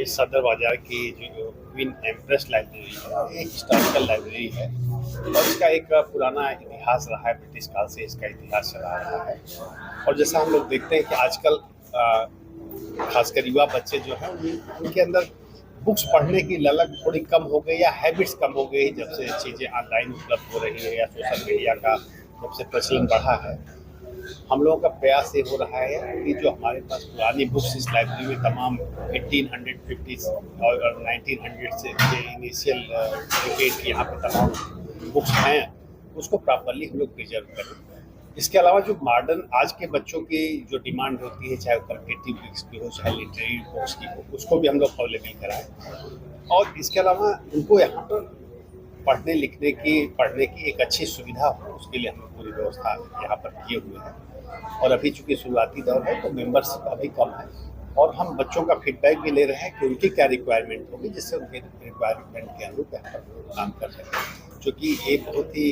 ये सदर बाजार की जो क्वीन एम्प्रेस लाइब्रेरी है, एक हिस्टोरिकल लाइब्रेरी है और इसका एक पुराना इतिहास रहा है। ब्रिटिश काल से इसका इतिहास चला रहा है और जैसा हम लोग देखते हैं कि आजकल खासकर युवा बच्चे जो हैं उनके अंदर बुक्स पढ़ने की ललक थोड़ी कम हो गई या हैबिट्स कम हो गई जब से चीज़ें ऑनलाइन उपलब्ध हो रही है या सोशल मीडिया का जब से प्रचलन बढ़ा है। हम लोगों का प्रयास ये हो रहा है कि जो हमारे पास पुरानी बुक्स इस लाइब्रेरी में तमाम 1850 और 1900 से इनिशियल डिकेड की यहाँ पे तमाम बुक्स हैं उसको प्रॉपरली हम लोग प्रिजर्व करें। इसके अलावा जो मॉडर्न आज के बच्चों की जो डिमांड होती है, चाहे कॉम्पिटिटिव बुक्स की हो चाहे लिटरेरी बुक्स की हो, उसको भी हम लोग अवेलेबल कराएं और इसके अलावा उनको यहाँ पर पढ़ने की एक अच्छी सुविधा हो, उसके लिए हम पूरी व्यवस्था यहाँ पर किए हुए हैं। और अभी चूंकि शुरुआती दौर है तो मेंबरशिप अभी कम है और हम बच्चों का फीडबैक भी ले रहे हैं कि उनकी क्या रिक्वायरमेंट होगी जिससे उनके रिक्वायरमेंट के अनुरूप यहाँ पर काम कर सकें। क्योंकि ये बहुत ही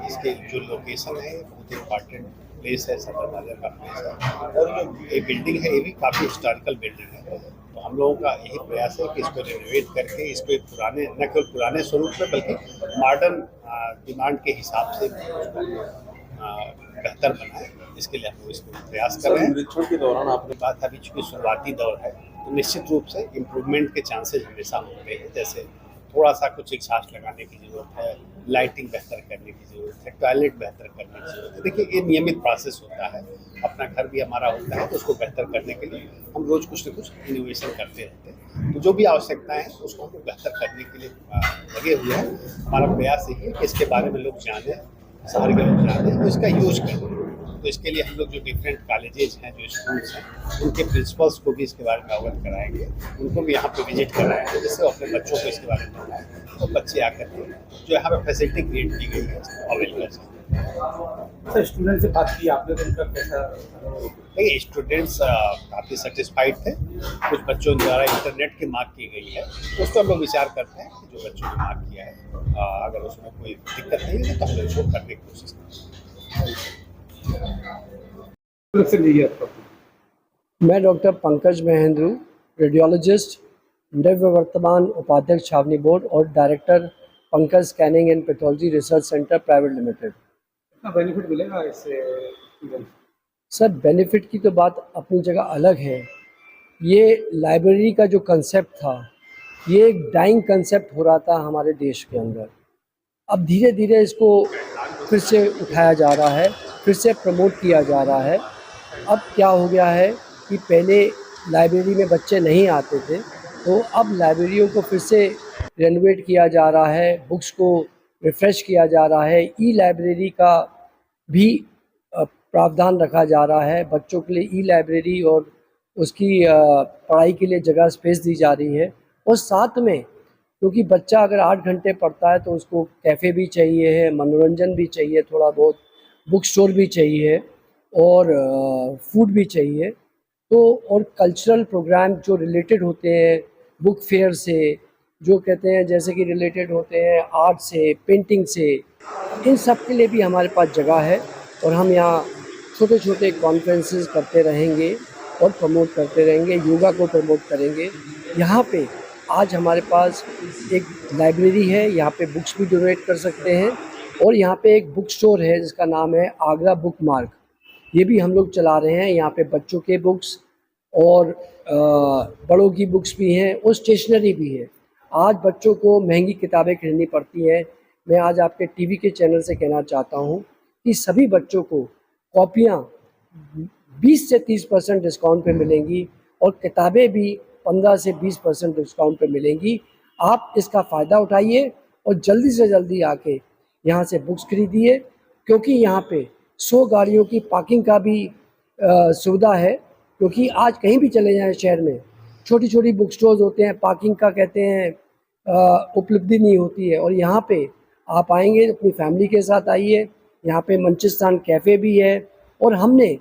इसके जो लोकेशन है बहुत इम्पॉर्टेंट प्लेस है, सदर बाजार का प्लेस है और जो ये बिल्डिंग है ये भी काफ़ी हिस्टोरिकल बिल्डिंग है। तो हम लोगों का यही प्रयास है कि इसको रेनोवेट करके इसको एक पुराने न केवल पुराने स्वरूप में बल्कि मॉडर्न डिमांड के हिसाब से उसको बेहतर बनाए। इसके लिए हम लोग इसको प्रयास कर रहे हैं। निरीक्षण के दौरान आपने बात अभी चूँकि शुरुआती दौर है तो निश्चित रूप से इम्प्रूवमेंट के चांसेस हमेशा होते हैं। जैसे थोड़ा सा कुछ एग्जॉस्ट लगाने की ज़रूरत है, लाइटिंग बेहतर करने की ज़रूरत है, टॉयलेट बेहतर करने की ज़रूरत है। देखिए ये नियमित प्रोसेस होता है, अपना घर भी हमारा होता है तो उसको बेहतर करने के लिए हम रोज़ कुछ न कुछ इनोवेशन करते रहते हैं। तो जो भी आवश्यकताएं हैं उसको हम बेहतर करने के लिए लगे हुए हैं। हमारा प्रयास यही है कि इसके बारे में लोग जानें, शहर के लोग जानें तो इसका यूज करें। तो इसके लिए हम लोग जो डिफरेंट कॉलेजेज हैं, जो स्कूल्स हैं, उनके प्रिंसिपल्स को भी इसके बारे में अवगत कराएंगे, उनको भी यहाँ पे विजिट कराएंगे जिससे वो अपने बच्चों को इसके बारे में बताएं तो बच्चे आकर के जो यहाँ पे फैसिलिटी क्रिएट की गई है अवेल कर सकते। सर स्टूडेंट से बात की आपने, उनका कैसा? देखिए स्टूडेंट्स काफ़ी सेटिस्फाइड थे। कुछ बच्चों द्वारा इंटरनेट की मांग की गई है तो उस पर हम लोग विचार करते हैं कि जो बच्चों ने मांग किया है अगर उसमें कोई दिक्कत नहीं है तो हम लोग इसको करने की कोशिश करेंगे। मैं डॉक्टर पंकज महेंद्र, रेडियोलॉजिस्ट, नववर्तमान उपाध्यक्ष छावनी बोर्ड और director Pankaj scanning and pathology research centre private limited. कितना बेनिफिट मिलेगा इससे? सर बेनिफिट की तो बात अपनी जगह अलग है। ये लाइब्रेरी का जो कंसेप्ट था ये एक डाइंग कंसेप्ट हो रहा था हमारे देश के अंदर। अब धीरे धीरे इसको फिर से उठाया जा रहा है, फिर से प्रमोट किया जा रहा है। अब क्या हो गया है कि पहले लाइब्रेरी में बच्चे नहीं आते थे तो अब लाइब्रेरियों को फिर से रेनोवेट किया जा रहा है, बुक्स को रिफ़्रेश किया जा रहा है, ई लाइब्रेरी का भी प्रावधान रखा जा रहा है। बच्चों के लिए ई लाइब्रेरी और उसकी पढ़ाई के लिए जगह स्पेस दी जा रही है। और साथ में क्योंकि बच्चा अगर 8 घंटे पढ़ता है तो उसको कैफ़े भी चाहिए है, मनोरंजन भी चाहिए, थोड़ा बहुत बुक स्टोर भी चाहिए और फूड भी चाहिए। तो और कल्चरल प्रोग्राम जो रिलेटेड होते हैं बुक फेयर से, जो कहते हैं जैसे कि रिलेटेड होते हैं आर्ट से, पेंटिंग से, इन सब के लिए भी हमारे पास जगह है और हम यहाँ छोटे छोटे कॉन्फ्रेंसेस करते रहेंगे और प्रमोट करते रहेंगे। योगा को प्रमोट करेंगे। यहाँ पे आज हमारे पास एक लाइब्रेरी है, यहाँ पे बुक्स भी डोनेट कर सकते हैं और यहाँ पे एक बुक स्टोर है जिसका नाम है आगरा बुक मार्क। ये भी हम लोग चला रहे हैं। यहाँ पे बच्चों के बुक्स और बड़ों की बुक्स भी हैं और स्टेशनरी भी है। आज बच्चों को महंगी किताबें खरीदनी पड़ती हैं। मैं आज आपके टीवी के चैनल से कहना चाहता हूँ कि सभी बच्चों को कॉपियाँ 20 से 30% डिस्काउंट पे मिलेंगी और किताबें भी 15 से 20% डिस्काउंट पे मिलेंगी। आप इसका फ़ायदा उठाइए और जल्दी से जल्दी आके यहाँ से बुक्स खरीदिए क्योंकि यहाँ पे 100 गाड़ियों की पार्किंग का भी सुविधा है। क्योंकि आज कहीं भी चले जाएं शहर में छोटी छोटी बुक स्टोर्स होते हैं, पार्किंग का कहते हैं उपलब्धि नहीं होती है। और यहाँ पे आप आएंगे अपनी फैमिली के साथ आइए। यहाँ पे मंचिस्तान कैफ़े भी है और हमने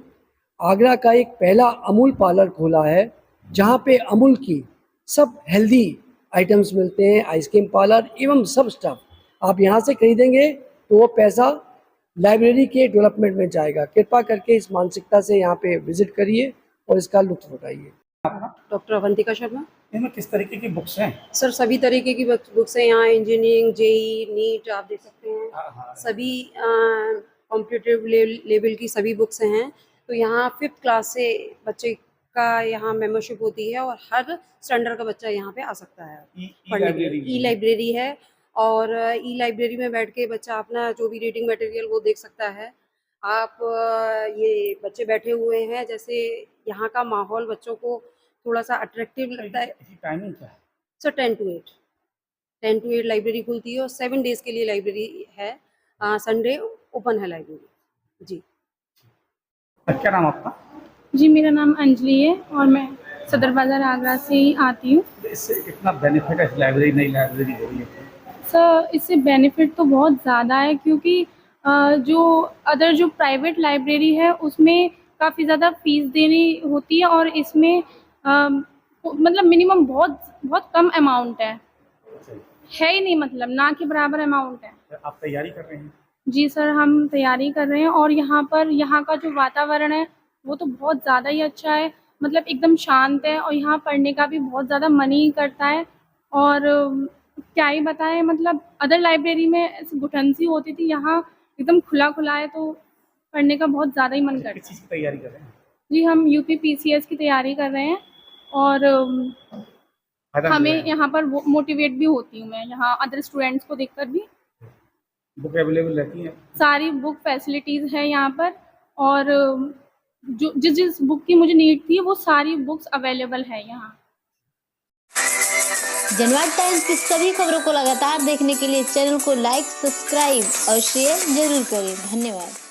आगरा का एक पहला अमूल पार्लर खोला है जहाँ पे अमूल की सब हेल्दी आइटम्स मिलते हैं, आइसक्रीम पार्लर एवं सब स्टफ आप यहाँ से खरीदेंगे तो वो पैसा लाइब्रेरी के डेवलपमेंट में जाएगा। कृपा करके इस मानसिकता से यहाँ पे विजिट करिए और इसका लुत्फ़ उठाइए। डॉक्टर अवंतिका शर्मा। इनमें किस तरीके की बुक्स हैं? सर सभी तरीके की बुक्स हैं यहाँ, इंजीनियरिंग, जेई, नीट आप देख सकते हैं, हाँ, सभी कॉम्पिटिटिव लेवल की सभी बुक्स हैं। तो यहाँ 5th क्लास से बच्चे का यहाँ मेंबरशिप होती है और हर स्टैंडर्ड का बच्चा यहाँ पे आ सकता है पढ़ने के लिए। ई लाइब्रेरी है और ई लाइब्रेरी में बैठ के बच्चा अपना जो भी रीडिंग मटेरियल वो देख सकता है। आप ये बच्चे बैठे हुए हैं, जैसे यहाँ का माहौल बच्चों को थोड़ा सा अट्रैक्टिव लगता है। इसकी टाइमिंग क्या है? सर 10 to 8 10 to 8 लाइब्रेरी खुलती है और 7 डेज के लिए लाइब्रेरी है। संडे ओपन है लाइब्रेरी। जी क्या नाम आपका? जी, मेरा नाम अंजलि है और मैं सदर बाज़ार आगरा से ही आती हूँ। इससे कितना बेनिफिट है इस लाइब्रेरी, नई लाइब्रेरी हो रही है? सर इससे बेनिफिट तो बहुत ज़्यादा है क्योंकि जो प्राइवेट लाइब्रेरी है उसमें काफ़ी ज़्यादा फ़ीस देनी होती है और इसमें मतलब मिनिमम बहुत बहुत कम अमाउंट है ही नहीं, मतलब ना के बराबर अमाउंट है। आप तैयारी कर रहे हैं? जी सर, हम तैयारी कर रहे हैं और यहाँ का जो वातावरण है वो तो बहुत ज़्यादा ही अच्छा है, मतलब एकदम शांत है और यहाँ पढ़ने का भी बहुत ज़्यादा मन ही करता है। और क्या ही बताएं, मतलब अदर लाइब्रेरी में ऐसी घुटन सी होती थी, यहाँ एकदम खुला खुला है तो पढ़ने का बहुत ज़्यादा ही मन करता किस है। चीज़ की तैयारी कर रहे हैं? जी, हम यूपी पीसीएस की तैयारी कर रहे हैं और हमें यहाँ पर मोटिवेट भी होती हूँ मैं, यहाँ अदर स्टूडेंट्स को देखकर भी। बुक अवेलेबल रहती है? सारी बुक फैसिलिटीज़ है यहाँ पर और जो जिस बुक की मुझे नीड थी वो सारी बुक्स अवेलेबल है यहाँ। जनवाद टाइम्स की सभी खबरों को लगातार देखने के लिए चैनल को लाइक, सब्सक्राइब और शेयर जरूर करें। धन्यवाद।